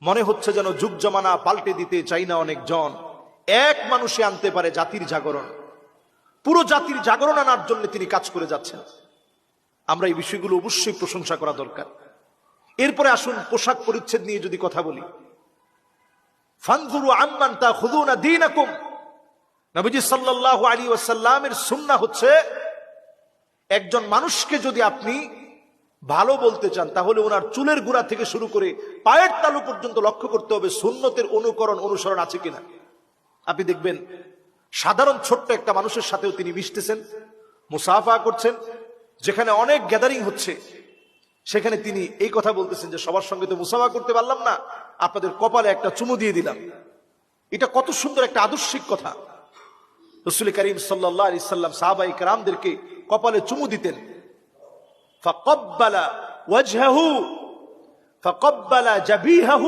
মনে হচ্ছে যেন যুগ জমানা পাল্টে দিতে চাই না অনেকজন, এক মানুষে আনতে পারে জাতির জাগরণ। পুরো জাতির জাগরণ আনার জন্য তিনি কাজ করে যাচ্ছেন। আমরা এই বিষয়গুলো অবশ্যই প্রশংসা করা দরকার। এরপরে আসুন পোশাক পরিচ্ছদ নিয়ে যদি কথা বলি। ফানজুরু আম্মান তাখুযুনা দীনাকুম, নবীজি সাল্লাল্লাহু আলাইহি ওয়াসাল্লামের সুন্নাহ হচ্ছে একজন মানুষকে যদি আপনি ভালো বলতে চান তাহলে ওনার চুলের গোড়া থেকে শুরু করে পায়ের তালু পর্যন্ত লক্ষ্য করতে হবে সুন্নতের অনুকরণ অনুসরণ আছে কিনা। আপনি দেখবেন সাধারণ ছোট্ট একটা মানুষের সাথেও তিনি মিশতেছেন, মুসাফা করছেন। যেখানে অনেক গ্যাদারিং হচ্ছে সেখানে তিনি এই কথা বলতেছেন যে সবার সঙ্গে তো মুসাফা করতে পারলাম না, আপনাদের কপালে একটা চুমু দিয়ে দিলাম। এটা কত সুন্দর একটা আদর্শিক কথা। রাসূল করিম সাল্লাল্লাহু আলাইহি সাল্লাম সাহাবায়ে কেরামদেরকে কপালে চুমু দিতেন। ফাকাব্বালা ওয়াজহাহু ফাকাব্বালা জাবিহাহু